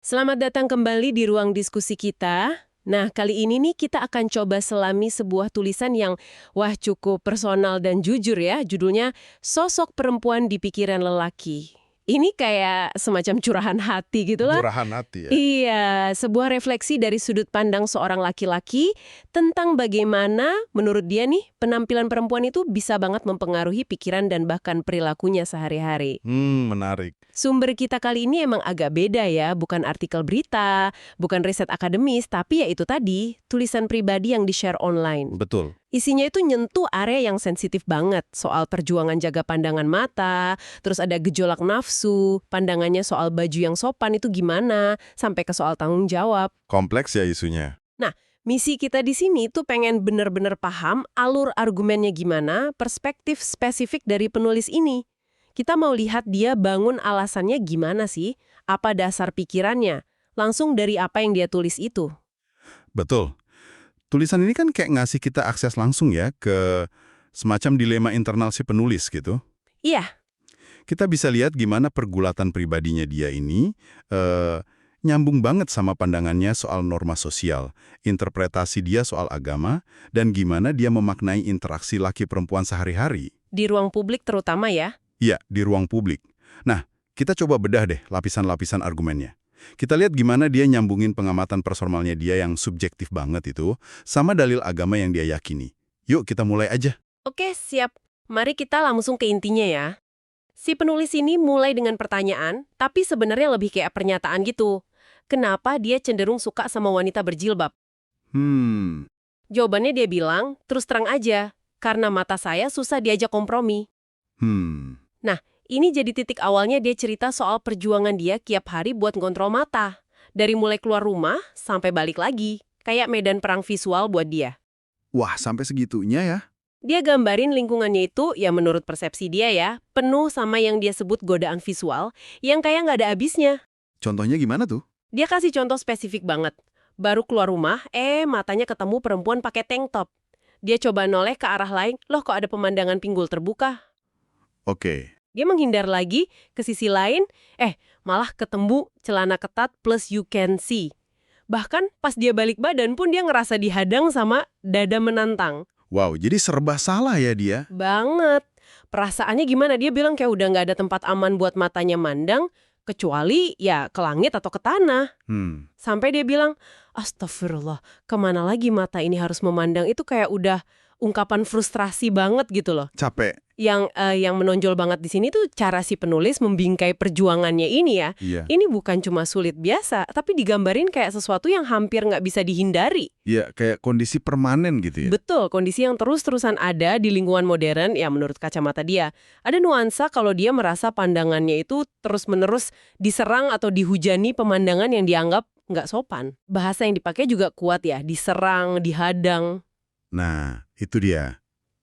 Selamat datang kembali di ruang diskusi kita. Nah, kali ini nih kita akan coba selami sebuah tulisan yang, wah, cukup personal dan jujur ya. Judulnya, Sosok Perempuan di Pikiran Lelaki. Ini kayak semacam curahan hati gitu lah. Curahan hati ya. Iya, sebuah refleksi dari sudut pandang seorang laki-laki tentang bagaimana menurut dia nih penampilan perempuan itu bisa banget mempengaruhi pikiran dan bahkan perilakunya sehari-hari. Menarik. Sumber kita kali ini emang agak beda ya, bukan artikel berita, bukan riset akademis, tapi ya itu tadi, tulisan pribadi yang di-share online. Betul. Isinya itu nyentuh area yang sensitif banget, soal perjuangan jaga pandangan mata, terus ada gejolak nafsu, pandangannya soal baju yang sopan itu gimana, sampai ke soal tanggung jawab. Kompleks ya isunya. Nah, misi kita di sini tuh pengen bener-bener paham alur argumennya gimana, perspektif spesifik dari penulis ini. Kita mau lihat dia bangun alasannya gimana sih, apa dasar pikirannya, langsung dari apa yang dia tulis itu. Betul. Tulisan ini kan kayak ngasih kita akses langsung ya ke semacam dilema internal si penulis gitu. Iya, Kita bisa lihat gimana pergulatan pribadinya dia ini nyambung banget sama pandangannya soal norma sosial, interpretasi dia soal agama, dan gimana dia memaknai interaksi laki perempuan sehari-hari. di ruang publik terutama ya. Iya, di ruang publik. Nah, kita coba bedah deh lapisan-lapisan argumennya. Kita lihat gimana dia nyambungin pengamatan personalnya dia yang subjektif banget itu sama dalil agama yang dia yakini. Yuk kita mulai aja. Oke, siap. Mari kita langsung ke intinya ya. Si penulis ini mulai dengan pertanyaan, tapi sebenarnya lebih kayak pernyataan gitu. Kenapa dia cenderung suka sama wanita berjilbab? Hmm, Jawabannya dia bilang, terus terang aja, karena mata saya susah diajak kompromi. hmm. Nah, ini jadi titik awalnya dia cerita soal perjuangan dia tiap hari buat ngontrol mata. Dari mulai keluar rumah sampai balik lagi. Kayak medan perang visual buat dia. Wah, sampai segitunya ya? Dia gambarin lingkungannya itu, ya menurut persepsi dia ya, penuh sama yang dia sebut godaan visual, yang kayak nggak ada habisnya. Contohnya gimana tuh? Dia kasih contoh spesifik banget. Baru keluar rumah, matanya ketemu perempuan pakai tank top. Dia coba noleh ke arah lain, loh kok ada pemandangan pinggul terbuka. Oke. Dia menghindar lagi, ke sisi lain, malah ketemu celana ketat plus you can see. Bahkan pas dia balik badan pun dia ngerasa dihadang sama dada menantang. Wow, jadi serba salah ya dia? Banget. Perasaannya gimana? Dia bilang kayak udah nggak ada tempat aman buat matanya mandang, kecuali ya ke langit atau ke tanah. Sampai dia bilang, astagfirullah, kemana lagi mata ini harus memandang? Itu kayak udah ungkapan frustrasi banget gitu loh. Capek. Yang menonjol banget di sini tuh cara si penulis membingkai perjuangannya ini ya. Iya. Ini bukan cuma sulit biasa, tapi digambarin kayak sesuatu yang hampir nggak bisa dihindari. Iya, kayak kondisi permanen gitu ya? Betul, kondisi yang terus-terusan ada di lingkungan modern, ya menurut kacamata dia. Ada nuansa kalau dia merasa pandangannya itu terus-menerus diserang atau dihujani pemandangan yang dianggap nggak sopan. Bahasa yang dipakai juga kuat ya, diserang, dihadang. Nah, itu dia.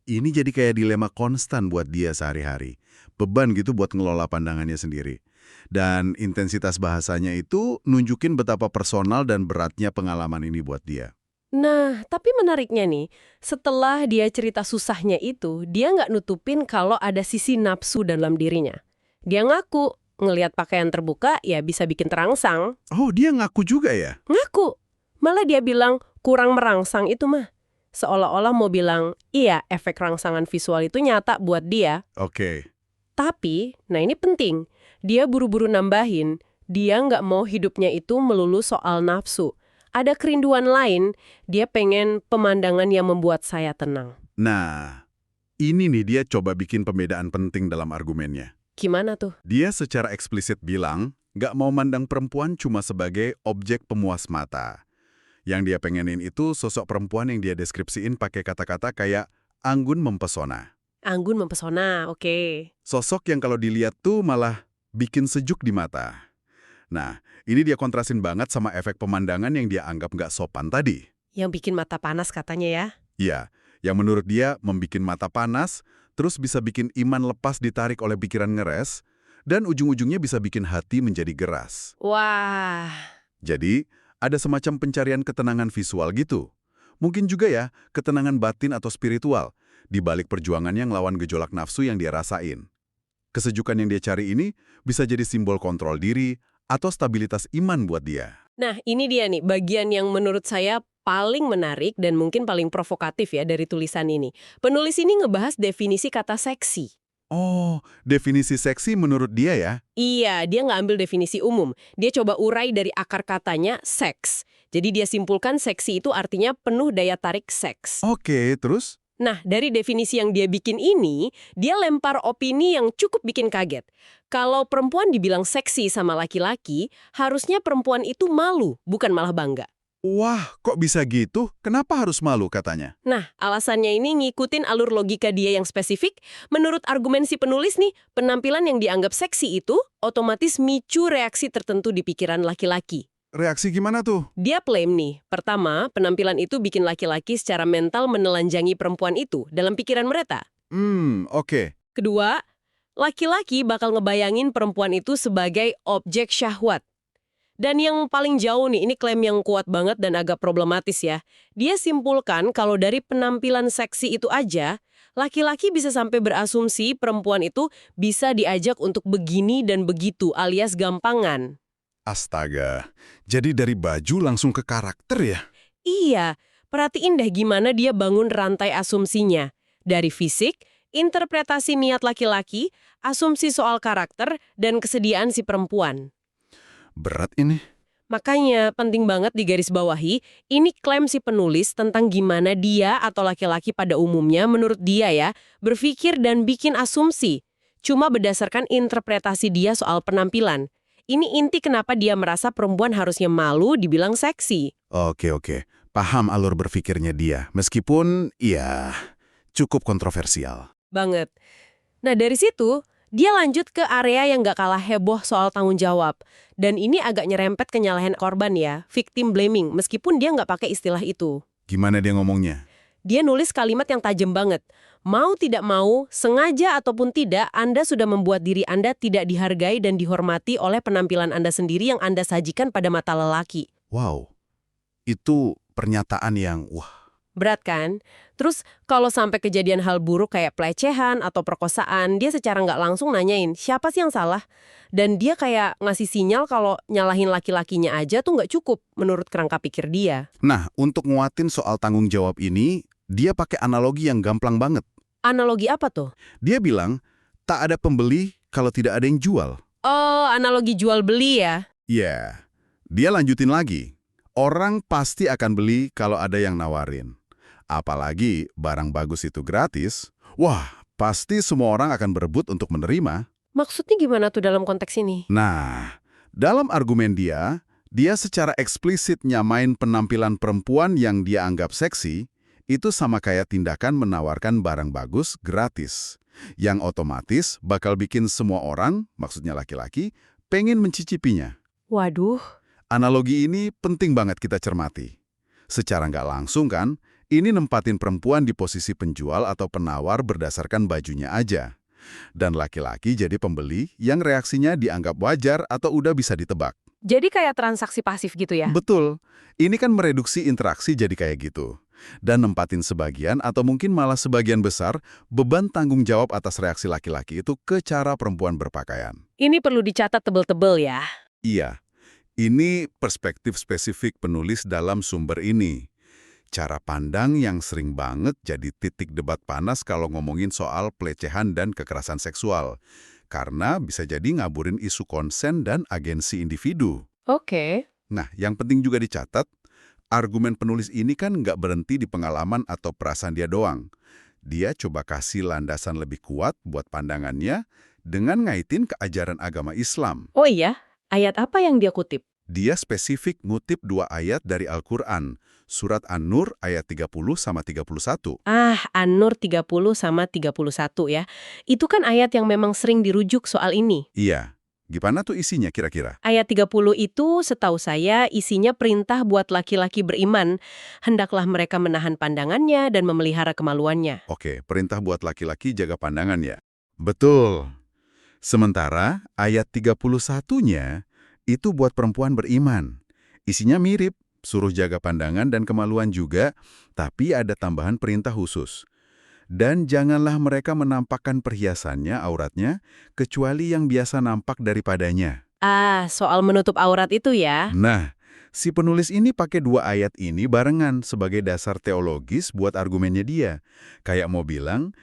Ini jadi kayak dilema konstan buat dia sehari-hari. Beban gitu buat ngelola pandangannya sendiri. Dan intensitas bahasanya itu nunjukin betapa personal dan beratnya pengalaman ini buat dia. Nah, tapi menariknya nih, setelah dia cerita susahnya itu, dia nggak nutupin kalau ada sisi nafsu dalam dirinya. Dia ngaku, ngelihat pakaian terbuka ya bisa bikin terangsang. Oh, dia ngaku juga ya? Ngaku. Malah dia bilang, kurang merangsang itu mah. Seolah-olah mau bilang, iya efek rangsangan visual itu nyata buat dia. Oke. Tapi, nah ini penting, dia buru-buru nambahin, dia nggak mau hidupnya itu melulu soal nafsu. Ada kerinduan lain, dia pengen pemandangan yang membuat saya tenang. Nah, ini nih dia coba bikin pembedaan penting dalam argumennya. Gimana tuh? Dia secara eksplisit bilang, nggak mau mandang perempuan cuma sebagai objek pemuas mata. Yang dia pengenin itu sosok perempuan yang dia deskripsiin pakai kata-kata kayak anggun mempesona. Anggun mempesona, oke. Sosok yang kalau dilihat tuh malah bikin sejuk di mata. Nah, ini dia kontrasin banget sama efek pemandangan yang dia anggap nggak sopan tadi. Yang bikin mata panas katanya ya. Iya, yang menurut dia membikin mata panas, terus bisa bikin iman lepas ditarik oleh pikiran ngeres, dan ujung-ujungnya bisa bikin hati menjadi geras. Wah, Jadi, ada semacam pencarian ketenangan visual gitu. Mungkin juga ya, ketenangan batin atau spiritual, di balik perjuangannya ngelawan gejolak nafsu yang dia rasain. Kesejukan yang dia cari ini bisa jadi simbol kontrol diri, atau stabilitas iman buat dia? Nah, ini dia nih bagian yang menurut saya paling menarik dan mungkin paling provokatif ya dari tulisan ini. Penulis ini ngebahas definisi kata seksi. Oh, definisi seksi menurut dia ya? Iya, dia nggak ambil definisi umum. Dia coba urai dari akar katanya seks. Jadi dia simpulkan seksi itu artinya penuh daya tarik seks. Oke, terus? Nah, dari definisi yang dia bikin ini, dia lempar opini yang cukup bikin kaget. Kalau perempuan dibilang seksi sama laki-laki, harusnya perempuan itu malu, bukan malah bangga. Wah, kok bisa gitu? Kenapa harus malu katanya? Nah, alasannya ini ngikutin alur logika dia yang spesifik. Menurut argumen si penulis nih, penampilan yang dianggap seksi itu otomatis micu reaksi tertentu di pikiran laki-laki. Reaksi gimana tuh? Dia klaim nih, pertama, penampilan itu bikin laki-laki secara mental menelanjangi perempuan itu dalam pikiran mereka. Oke. Kedua, laki-laki bakal ngebayangin perempuan itu sebagai objek syahwat. Dan yang paling jauh nih, ini klaim yang kuat banget dan agak problematis ya. Dia simpulkan kalau dari penampilan seksi itu aja, laki-laki bisa sampai berasumsi perempuan itu bisa diajak untuk begini dan begitu alias gampangan. Astaga, jadi dari baju langsung ke karakter ya? Iya, perhatiin deh gimana dia bangun rantai asumsinya. Dari fisik, interpretasi niat laki-laki, asumsi soal karakter, dan kesediaan si perempuan. Berat ini. Makanya penting banget digarisbawahi, ini klaim si penulis tentang gimana dia atau laki-laki pada umumnya menurut dia ya, berpikir dan bikin asumsi. Cuma berdasarkan interpretasi dia soal penampilan. Ini inti kenapa dia merasa perempuan harusnya malu dibilang seksi. Oke. Paham alur berpikirnya dia, meskipun, ya, cukup kontroversial. Banget. Nah dari situ, dia lanjut ke area yang gak kalah heboh soal tanggung jawab. Dan ini agak nyerempet ke nyalahin korban ya, victim blaming, meskipun dia nggak pakai istilah itu. Gimana dia ngomongnya? Dia nulis kalimat yang tajam banget. Mau tidak mau, sengaja ataupun tidak, Anda sudah membuat diri Anda tidak dihargai dan dihormati oleh penampilan Anda sendiri yang Anda sajikan pada mata lelaki. Wow, itu pernyataan yang, Berat kan? Terus kalau sampai kejadian hal buruk kayak pelecehan atau perkosaan, dia secara nggak langsung nanyain, siapa sih yang salah? Dan dia kayak ngasih sinyal kalau nyalahin laki-lakinya aja tuh nggak cukup menurut kerangka pikir dia. Nah, untuk nguatin soal tanggung jawab ini, dia pakai analogi yang gamplang banget. Analogi apa tuh? Dia bilang, tak ada pembeli kalau tidak ada yang jual. Oh, analogi jual beli ya? Ya, dia lanjutin lagi. Orang pasti akan beli kalau ada yang nawarin. Apalagi barang bagus itu gratis, wah, pasti semua orang akan berebut untuk menerima. Maksudnya gimana tuh dalam konteks ini? Nah, dalam argumen dia secara eksplisit nyamain penampilan perempuan yang dia anggap seksi, itu sama kayak tindakan menawarkan barang bagus gratis, yang otomatis bakal bikin semua orang, maksudnya laki-laki, pengen mencicipinya. Waduh. Analogi ini penting banget kita cermati. Secara nggak langsung kan, ini nempatin perempuan di posisi penjual atau penawar berdasarkan bajunya aja. Dan laki-laki jadi pembeli yang reaksinya dianggap wajar atau udah bisa ditebak. Jadi kayak transaksi pasif gitu ya? Betul. Ini kan mereduksi interaksi jadi kayak gitu. Dan nempatin sebagian atau mungkin malah sebagian besar beban tanggung jawab atas reaksi laki-laki itu ke cara perempuan berpakaian. Ini perlu dicatat tebel-tebel ya? Iya. Ini perspektif spesifik penulis dalam sumber ini. Cara pandang yang sering banget jadi titik debat panas kalau ngomongin soal pelecehan dan kekerasan seksual. Karena bisa jadi ngaburin isu konsen dan agensi individu. Oke. Nah, yang penting juga dicatat, argumen penulis ini kan nggak berhenti di pengalaman atau perasaan dia doang. Dia coba kasih landasan lebih kuat buat pandangannya dengan ngaitin ke ajaran agama Islam. Oh iya? Ayat apa yang dia kutip? Dia spesifik ngutip 2 ayat dari Al-Quran, surat An-Nur ayat 30 sama 31. An-Nur 30 sama 31 ya. Itu kan ayat yang memang sering dirujuk soal ini. Iya. Gimana tuh isinya kira-kira? Ayat 30 itu setahu saya isinya perintah buat laki-laki beriman. Hendaklah mereka menahan pandangannya dan memelihara kemaluannya. Oke, perintah buat laki-laki jaga pandangan ya. Betul. Sementara ayat 31-nya itu buat perempuan beriman. Isinya mirip, suruh jaga pandangan dan kemaluan juga, tapi ada tambahan perintah khusus. Dan janganlah mereka menampakkan perhiasannya, auratnya, kecuali yang biasa nampak daripadanya. Soal menutup aurat itu ya. Nah, si penulis ini pakai dua ayat ini barengan sebagai dasar teologis buat argumennya dia. Kayak mau bilang,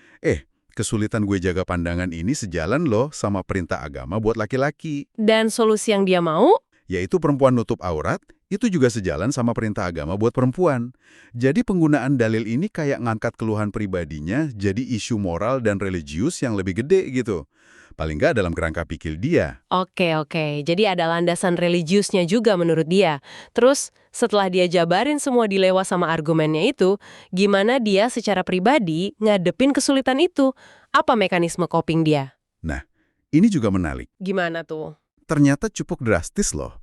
kesulitan gue jaga pandangan ini sejalan loh sama perintah agama buat laki-laki. Dan solusi yang dia mau? Yaitu perempuan nutup aurat, itu juga sejalan sama perintah agama buat perempuan. Jadi penggunaan dalil ini kayak ngangkat keluhan pribadinya jadi isu moral dan religius yang lebih gede gitu. Paling nggak dalam kerangka pikir dia. Oke. Jadi ada landasan religiusnya juga menurut dia. Terus, setelah dia jabarin semua dilewa sama argumennya itu, gimana dia secara pribadi ngadepin kesulitan itu? Apa mekanisme coping dia? Nah, ini juga menarik. Gimana tuh? Ternyata cukup drastis loh.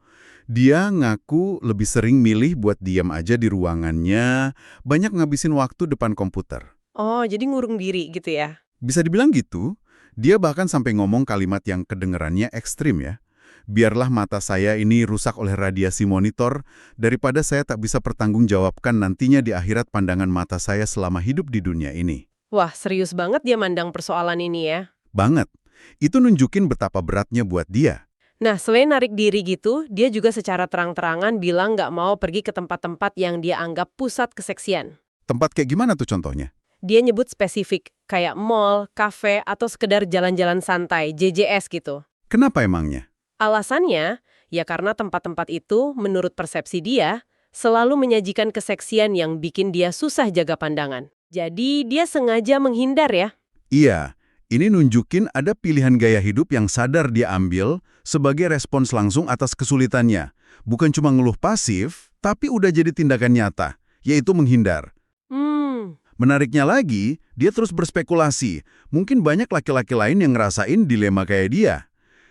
Dia ngaku lebih sering milih buat diam aja di ruangannya, banyak ngabisin waktu depan komputer. Oh, jadi ngurung diri gitu ya? Bisa dibilang gitu, dia bahkan sampai ngomong kalimat yang kedengerannya ekstrim ya. Biarlah mata saya ini rusak oleh radiasi monitor, daripada saya tak bisa pertanggungjawabkan nantinya di akhirat pandangan mata saya selama hidup di dunia ini. Wah, serius banget dia mandang persoalan ini ya. Banget. Itu nunjukin betapa beratnya buat dia. Nah, selain narik diri gitu, dia juga secara terang-terangan bilang nggak mau pergi ke tempat-tempat yang dia anggap pusat keseksian. Tempat kayak gimana tuh contohnya? Dia nyebut spesifik, kayak mall, kafe, atau sekedar jalan-jalan santai, JJS gitu. Kenapa emangnya? Alasannya, ya karena tempat-tempat itu, menurut persepsi dia, selalu menyajikan keseksian yang bikin dia susah jaga pandangan. Jadi, dia sengaja menghindar ya. Iya, ini nunjukin ada pilihan gaya hidup yang sadar dia ambil sebagai respons langsung atas kesulitannya. Bukan cuma ngeluh pasif, tapi udah jadi tindakan nyata, yaitu menghindar. Menariknya lagi, dia terus berspekulasi. Mungkin banyak laki-laki lain yang ngerasain dilema kayak dia.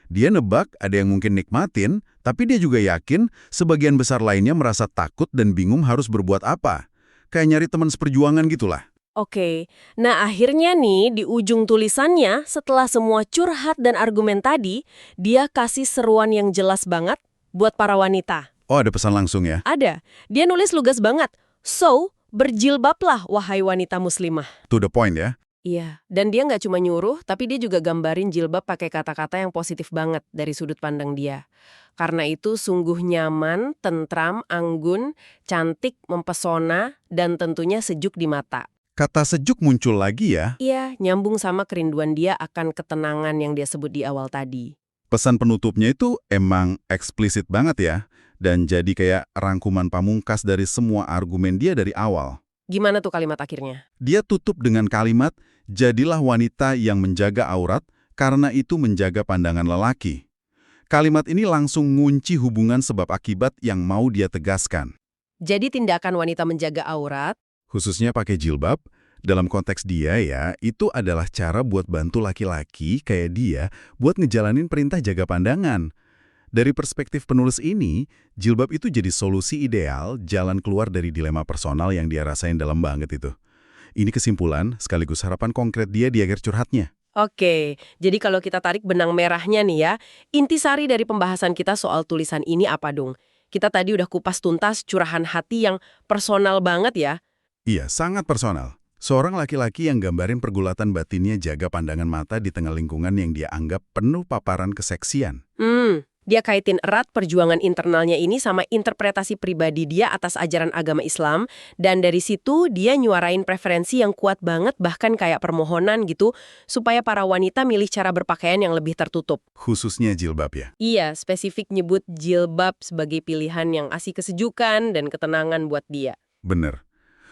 Dia nebak ada yang mungkin nikmatin, tapi dia juga yakin sebagian besar lainnya merasa takut dan bingung harus berbuat apa. Kayak nyari teman seperjuangan gitulah. Oke, nah akhirnya nih di ujung tulisannya setelah semua curhat dan argumen tadi, dia kasih seruan yang jelas banget buat para wanita. Oh, ada pesan langsung ya? Ada, dia nulis lugas banget. So, berjilbablah wahai wanita muslimah. To the point ya? Iya, dan dia nggak cuma nyuruh, tapi dia juga gambarin jilbab pakai kata-kata yang positif banget dari sudut pandang dia. Karena itu sungguh nyaman, tentram, anggun, cantik, mempesona, dan tentunya sejuk di mata. Kata sejuk muncul lagi ya. Iya, nyambung sama kerinduan dia akan ketenangan yang dia sebut di awal tadi. Pesan penutupnya itu emang eksplisit banget ya. Dan jadi kayak rangkuman pamungkas dari semua argumen dia dari awal. Gimana tuh kalimat akhirnya? Dia tutup dengan kalimat, jadilah wanita yang menjaga aurat karena itu menjaga pandangan lelaki. Kalimat ini langsung ngunci hubungan sebab akibat yang mau dia tegaskan. Jadi tindakan wanita menjaga aurat, Khususnya pakai jilbab, dalam konteks dia ya, itu adalah cara buat bantu laki-laki kayak dia buat ngejalanin perintah jaga pandangan. Dari perspektif penulis ini, jilbab itu jadi solusi ideal jalan keluar dari dilema personal yang dia rasain dalam banget itu. Ini kesimpulan sekaligus harapan konkret dia di akhir curhatnya. Oke, jadi kalau kita tarik benang merahnya nih ya, intisari dari pembahasan kita soal tulisan ini apa dong? Kita tadi udah kupas tuntas curahan hati yang personal banget ya. Iya, sangat personal. Seorang laki-laki yang gambarin pergulatan batinnya jaga pandangan mata di tengah lingkungan yang dia anggap penuh paparan keseksian. Dia kaitin erat perjuangan internalnya ini sama interpretasi pribadi dia atas ajaran agama Islam, dan dari situ dia nyuarain preferensi yang kuat banget bahkan kayak permohonan gitu, supaya para wanita milih cara berpakaian yang lebih tertutup. Khususnya jilbab ya. Iya, spesifik nyebut jilbab sebagai pilihan yang asih kesejukan dan ketenangan buat dia. Bener.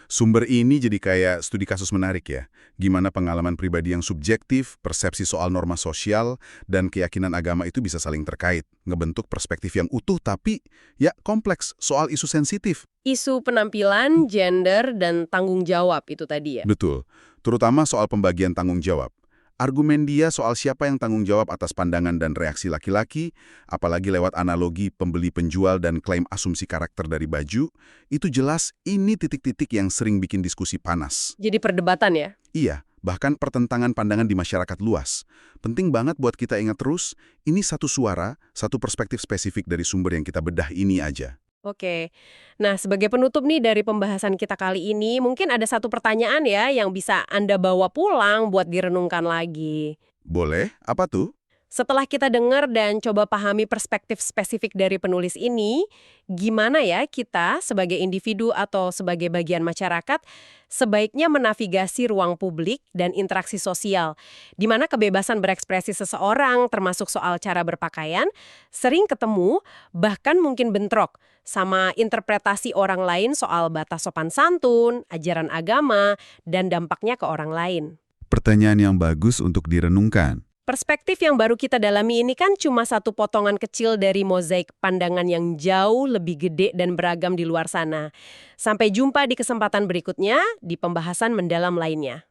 Sumber ini jadi kayak studi kasus menarik ya. Gimana pengalaman pribadi yang subjektif, persepsi soal norma sosial, dan keyakinan agama itu bisa saling terkait. Ngebentuk perspektif yang utuh tapi ya kompleks soal isu sensitif. Isu penampilan, gender, dan tanggung jawab itu tadi ya? Betul. Terutama soal pembagian tanggung jawab. Argumen dia soal siapa yang tanggung jawab atas pandangan dan reaksi laki-laki, apalagi lewat analogi pembeli-penjual dan klaim asumsi karakter dari baju, itu jelas ini titik-titik yang sering bikin diskusi panas. Jadi perdebatan ya? Iya, bahkan pertentangan pandangan di masyarakat luas. Penting banget buat kita ingat terus, ini satu suara, satu perspektif spesifik dari sumber yang kita bedah ini aja. Oke, nah sebagai penutup nih dari pembahasan kita kali ini, mungkin ada satu pertanyaan ya yang bisa Anda bawa pulang buat direnungkan lagi. Boleh? Apa tuh? Setelah kita dengar dan coba pahami perspektif spesifik dari penulis ini, gimana ya kita sebagai individu atau sebagai bagian masyarakat sebaiknya menavigasi ruang publik dan interaksi sosial, di mana kebebasan berekspresi seseorang, termasuk soal cara berpakaian, sering ketemu, bahkan mungkin bentrok, sama interpretasi orang lain soal batas sopan santun, ajaran agama, dan dampaknya ke orang lain. Pertanyaan yang bagus untuk direnungkan. Perspektif yang baru kita dalami ini kan cuma satu potongan kecil dari mozaik pandangan yang jauh lebih gede dan beragam di luar sana. Sampai jumpa di kesempatan berikutnya di pembahasan mendalam lainnya.